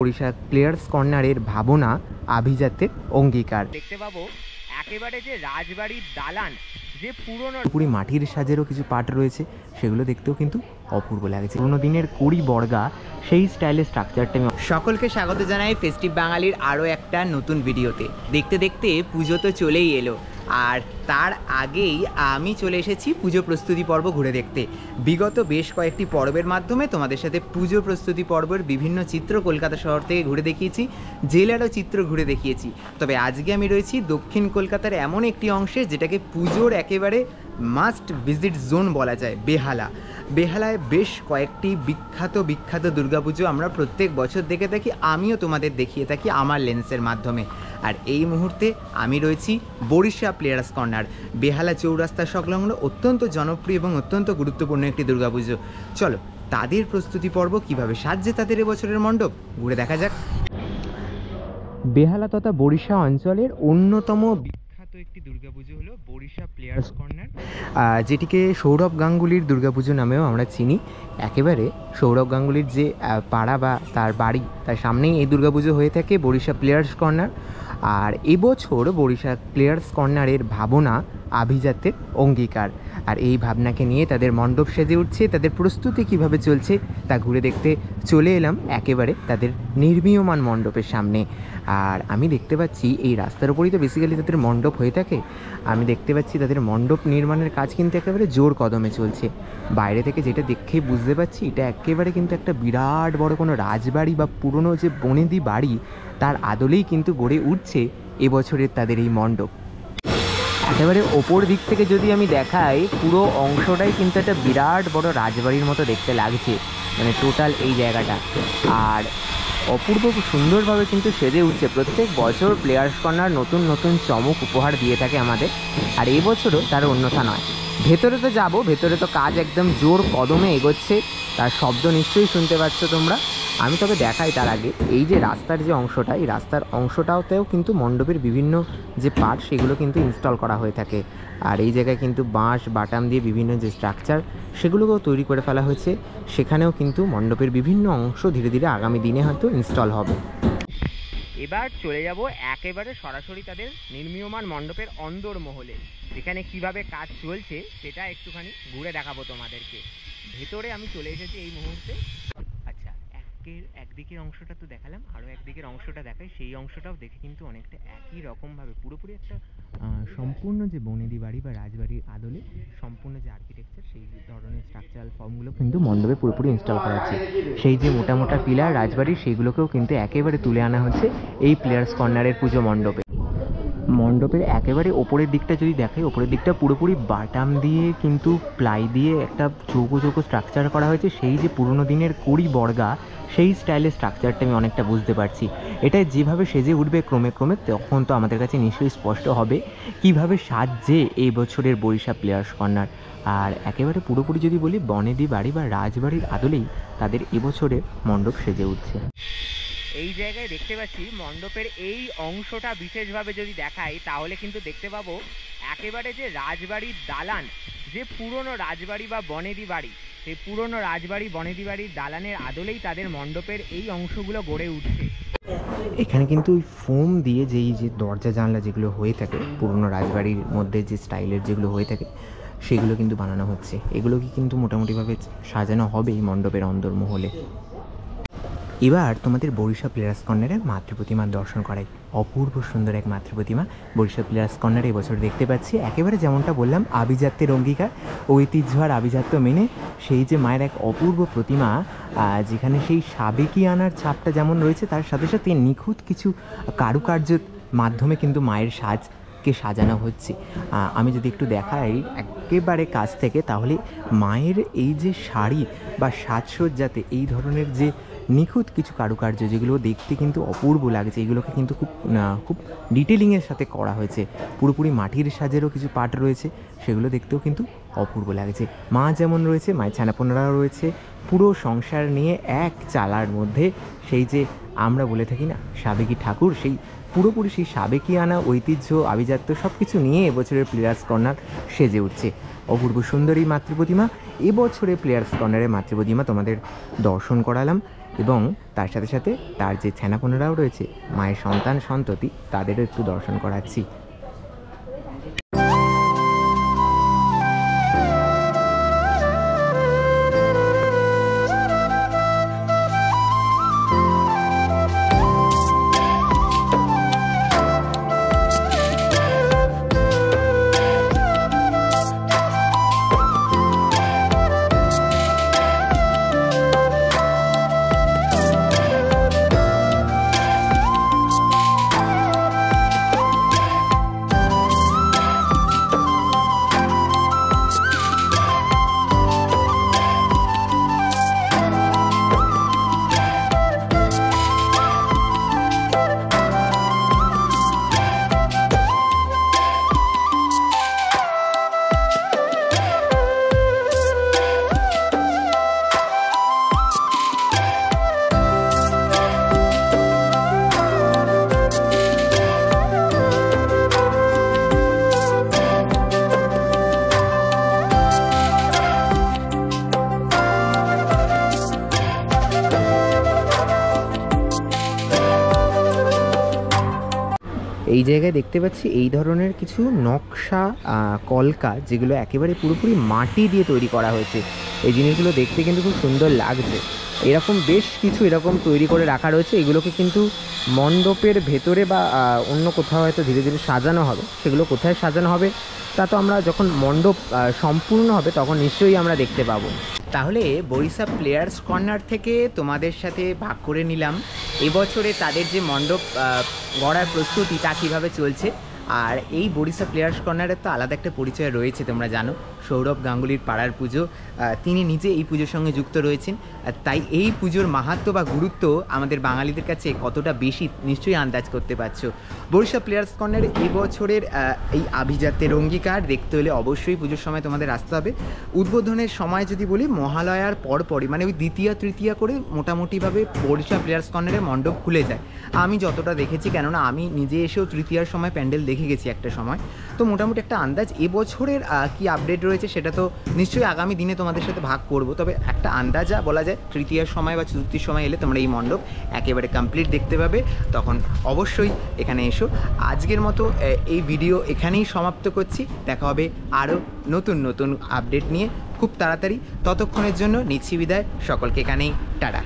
Barishal players কর্নারের ভাবনা আভিজাত্যের অঙ্গীকার। দেখতে পাবো একেবারে যে রাজবাড়ির দালান, যে পুরো মাটির সাজেরও কিছু পার্ট রয়েছে, সেগুলো দেখতেও কিন্তু অপূর্ব লাগছে। পুরোনো দিনের কুড়ি বর্গা সেই স্টাইলের স্ট্রাকচারটা। সকলকে স্বাগত জানাই ফেস্টিভ বাঙালির আরও একটা নতুন ভিডিওতে। দেখতে দেখতে পুজো তো চলেই এলো, আর তার আগেই আমি চলে এসেছি পুজো প্রস্তুতি পর্ব ঘুরে দেখতে। বিগত বেশ কয়েকটি পর্বের মাধ্যমে তোমাদের সাথে পুজো প্রস্তুতি পর্বের বিভিন্ন চিত্র কলকাতা শহর থেকে ঘুরে দেখিয়েছি, জেলারও চিত্র ঘুরে দেখিয়েছি। তবে আজকে আমি রয়েছি দক্ষিণ কলকাতার এমন একটি অংশে যেটাকে পুজোর একেবারে মাস্ট ভিজিট জোন বলা যায়, বেহালা। বেহালায় বেশ কয়েকটি বিখ্যাত দুর্গাপুজো আমরা প্রত্যেক বছর দেখে থাকি, আমিও তোমাদের দেখিয়ে থাকি আমার লেন্সের মাধ্যমে। আর এই মুহূর্তে আমি রয়েছি বরিশাল প্লেয়ার্স কর্নার, বেহালা চৌরাস্তা সংলগ্ন অত্যন্ত জনপ্রিয় এবং অত্যন্ত গুরুত্বপূর্ণ একটি দুর্গাপুজো। চলো তাদের প্রস্তুতি পর্ব কীভাবে সাজছে তাদের এবছরের মণ্ডপ ঘুরে দেখা যাক। বেহালা তথা বরিশাল অঞ্চলের অন্যতম বিখ্যাত একটি দুর্গাপুজো হলো বরিশাল প্লেয়ার্স কর্নার, যেটিকে সৌরভ গাঙ্গুলির দুর্গাপুজো নামেও আমরা চিনি। একেবারে সৌরভ গাঙ্গুলির যে পাড়া বা তার বাড়ি, তার সামনেই এই দুর্গাপুজো হয়ে থাকে বরিশাল প্লেয়ার্স কর্নার। আর এবছর বরিশাল প্লেয়ার্স কর্নারের ভাবনা আভিজাত্যের অঙ্গীকার, আর এই ভাবনাকে নিয়ে তাদের মণ্ডপ সেজে উঠছে। তাদের প্রস্তুতি কিভাবে চলছে তা ঘুরে দেখতে চলে এলাম একেবারে তাদের নির্মীয়মান মণ্ডপের সামনে। আর আমি দেখতে পাচ্ছি এই রাস্তার ওপরই তো বেসিক্যালি তাদের মণ্ডপ হয়ে থাকে। আমি দেখতে পাচ্ছি তাদের মণ্ডপ নির্মাণের কাজ কিন্তু একেবারে জোর কদমে চলছে। বাইরে থেকে যেটা দেখেই বুঝতে পারছি, এটা একেবারে কিন্তু একটা বিরাট বড় কোনো রাজবাড়ি বা পুরনো যে বনেদি বাড়ি, তার আদলেই কিন্তু গড়ে উঠছে এবছরের তাদের এই মণ্ডপ। একেবারে ওপর দিক থেকে যদি আমি দেখাই, পুরো অংশটাই কিন্তু একটা বিরাট বড় রাজবাড়ির মতো দেখতে লাগছে, মানে টোটাল এই জায়গাটা। আর অপূর্ব সুন্দরভাবে কিন্তু সেজে উঠছে। প্রত্যেক বছর প্লেয়ার্স কর্নার নতুন নতুন চমক উপহার দিয়ে থাকে আমাদের, আর এই বছরও তার অন্যথা নয়। ভেতরে তো যাবো, ভেতরে তো কাজ একদম জোর কদমে এগোচ্ছে, তার শব্দ নিশ্চয়ই শুনতে পাচ্ছ তোমরা। আমি তবে দেখাই তার আগে এই যে রাস্তার যে অংশটা, এই রাস্তার অংশটাতেও কিন্তু মণ্ডপের বিভিন্ন যে পার্ট সেগুলো কিন্তু ইনস্টল করা হয়ে থাকে। আর এই জায়গায় কিন্তু বাঁশ বাটাম দিয়ে বিভিন্ন যে স্ট্রাকচার সেগুলোকেও তৈরি করে ফেলা হয়েছে। সেখানেও কিন্তু মণ্ডপের বিভিন্ন অংশ ধীরে ধীরে আগামী দিনে হয়তো ইনস্টল হবে। এবার চলে যাব একেবারে সরাসরি তাদের নির্মীয়মান মণ্ডপের অন্দরমহলে, যেখানে কিভাবে কাজ চলছে সেটা একটুখানি ঘুরে দেখাবো তোমাদেরকে। ভেতরে আমি চলে এসেছি এই মুহূর্তে। আচ্ছা, একদিকের অংশটা তো দেখালাম, আরও একদিকের অংশটা দেখাই। সেই অংশটাও দেখে কিন্তু অনেকটা একই রকমভাবে পুরোপুরি একটা সম্পূর্ণ যে বনেদি বাড়ি বা রাজবাড়ির আদলে সম্পূর্ণ যে আর্কিটেকচার, সেই ধরনের স্ট্রাকচারাল ফর্মগুলো কিন্তু মণ্ডপে পুরোপুরি ইনস্টল করা হচ্ছে। সেই যে মোটা মোটা পিলার রাজবাড়ির, সেইগুলোকেও কিন্তু একেবারে তুলে আনা হচ্ছে এই প্লেয়ার্স কর্নারের পুজো মণ্ডপে। মণ্ডপের একেবারে ওপরের দিকটা যদি দেখাই, ওপরের দিকটা পুরোপুরি বাটাম দিয়ে কিন্তু প্লাই দিয়ে একটা চৌকো স্ট্রাকচার করা হয়েছে। সেই যে পুরোনো দিনের কুড়ি বর্গা সেই স্টাইলের স্ট্রাকচারটা আমি অনেকটা বুঝতে পারছি। এটা যেভাবে সেজে উঠবে ক্রমে ক্রমে, তখন তো আমাদের কাছে নিশ্চয়ই স্পষ্ট হবে কিভাবে সাজছে এই বছরের বরিশাল প্লেয়ার্স কর্নার। আর একেবারে পুরোপুরি যদি বলি, বনেদি বাড়ি বা রাজবাড়ির আদলেই তাদের এবছরে মণ্ডপ সেজে উঠছে। এই জায়গায় দেখতে পাচ্ছি মণ্ডপের এই অংশটা বিশেষভাবে যদি দেখাই, তাহলে কিন্তু দেখতে পাবো একেবারে যে রাজবাড়ির দালান, যে পুরনো রাজবাড়ি বা বনেদি বাড়ি, সেই পুরনো রাজবাড়ি বনেদি বাড়ির দালানের আদলেই তাদের মণ্ডপের এই অংশগুলো গড়ে উঠছে। এখানে কিন্তু ওই ফোম দিয়ে যেই যে দরজা জানলা যেগুলো হয়ে থাকে পুরনো রাজবাড়ির মধ্যে, যে স্টাইলের যেগুলো হয়ে থাকে, সেগুলো কিন্তু বানানো হচ্ছে। এগুলোকে কিন্তু মোটামুটিভাবে সাজানো হবে এই মণ্ডপের অন্দরমহলে। এবার তোমাদের বরিশাল প্লেয়ার্স কর্নারের মাতৃপ্রতিমার দর্শন করাই। অপূর্ব সুন্দর এক মাতৃপ্রতিমা বরিশাল প্লেয়ার্স কর্নারে এবছর দেখতে পাচ্ছি। একেবারে যেমনটা বললাম, আভিজাত্যের অঙ্গীকার, ঐতিহ্য আর আভিজাত্য মেনে সেই যে মায়ের এক অপূর্ব প্রতিমা, যেখানে সেই সাবেকি আনার ছাপটা যেমন রয়েছে, তার সাথে সাথে নিখুঁত কিছু কারুকার্যের মাধ্যমে কিন্তু মায়ের সাজকে সাজানো হচ্ছে। আমি যদি একটু দেখাই একেবারে কাছ থেকে, তাহলে মায়ের এই যে শাড়ি বা সাজসজ্জাতে এই ধরনের যে নিখুঁত কিছু কারুকার্য, যেগুলো দেখতে কিন্তু অপূর্ব লাগছে, এগুলোকে কিন্তু খুব ডিটেলিংয়ের সাথে করা হয়েছে। পুরোপুরি মাটির সাজেরও কিছু পার্ট রয়েছে, সেগুলো দেখতেও কিন্তু অপূর্ব লাগছে। মা যেমন রয়েছে, মায়ের ছানাপোনারাও রয়েছে, পুরো সংসার নিয়ে এক চালার মধ্যে সেই যে আমরা বলে থাকি না সাবেকি ঠাকুর, সেই পুরোপুরি সেই সাবেকি আনা ঐতিহ্য আভিজাত্য সব কিছু নিয়ে এবছরের প্লেয়ার্স কর্নার সেজে উঠছে। অপূর্ব সুন্দরী মাতৃপ্রতিমা। এবছরে প্লেয়ার্স কর্নারের মাতৃপ্রতিমা তোমাদের দর্শন করালাম। এবং তার সাথে সাথে তার যে ছানাপোনারাও রয়েছে, মায়ের সন্তান সন্ততি, তাদেরও একটু দর্শন করাচ্ছি। এই জায়গায় দেখতে পাচ্ছি এই ধরনের কিছু নকশা কলকা, যেগুলো একেবারে পুরোপুরি মাটি দিয়ে তৈরি করা হয়েছে। এই জিনিসগুলো দেখতে কিন্তু খুব সুন্দর লাগছে। এরকম বেশ কিছু এরকম তৈরি করে রাখা রয়েছে। এগুলোকে কিন্তু মণ্ডপের ভেতরে বা অন্য কোথাও হয়তো ধীরে ধীরে সাজানো হবে। সেগুলো কোথায় সাজানো হবে তা তো আমরা যখন মণ্ডপ সম্পূর্ণ হবে তখন নিশ্চয়ই আমরা দেখতে পাবো। তাহলে বরিশা প্লেয়ার্স কর্নার থেকে তোমাদের সাথে ভাগ করে নিলাম এবছরে তাদের যে মণ্ডপ গড়ার প্রস্তুতি তা কীভাবে চলছে। আর এই বরিশা প্লেয়ার্স কর্নারের তো আলাদা একটা পরিচয় রয়েছে, তোমরা জানো সৌরভ গাঙ্গুলির পাড়ার পুজো, তিনি নিজে এই পুজোর সঙ্গে যুক্ত রয়েছেন। তাই এই পুজোর মাহাত্ম্য বা গুরুত্ব আমাদের বাঙালিদের কাছে কতটা বেশি নিশ্চয়ই আন্দাজ করতে পারছো। বরিশা প্লেয়ার্স কর্নার এবছরের এই আভিজাত্যের অঙ্গীকার দেখতে হলে অবশ্যই পুজোর সময় তোমাদের আসতে হবে। উদ্বোধনের সময় যদি বলি মহালয়ার পরপরই, মানে ওই দ্বিতীয়া তৃতীয়া করে মোটামুটিভাবে বরিশা প্লেয়ার্স কর্নারে মণ্ডপ খুলে যায় আমি যতটা দেখেছি, কেননা আমি নিজে এসেও তৃতীয়ার সময় প্যান্ডেল দেখে গেছি একটা সময়। তো মোটামুটি একটা আন্দাজ এবছরের কি আপডেট রয়েছে সেটা তো নিশ্চয়ই আগামী দিনে তোমাদের সাথে ভাগ করব। তবে একটা আন্দাজা বলা যায় তৃতীয়ার সময় বা চতুর্থীর সময় এলে তোমরা এই মণ্ডপ একেবারে কমপ্লিট দেখতে পাবে, তখন অবশ্যই এখানে এসো। আজকের মতো এই ভিডিও এখানেই সমাপ্ত করছি। দেখা হবে আরও নতুন নতুন আপডেট নিয়ে খুব তাড়াতাড়ি। ততক্ষণের জন্য নিচ্ছি বিদায়, সকলকে এখানেই টাটা।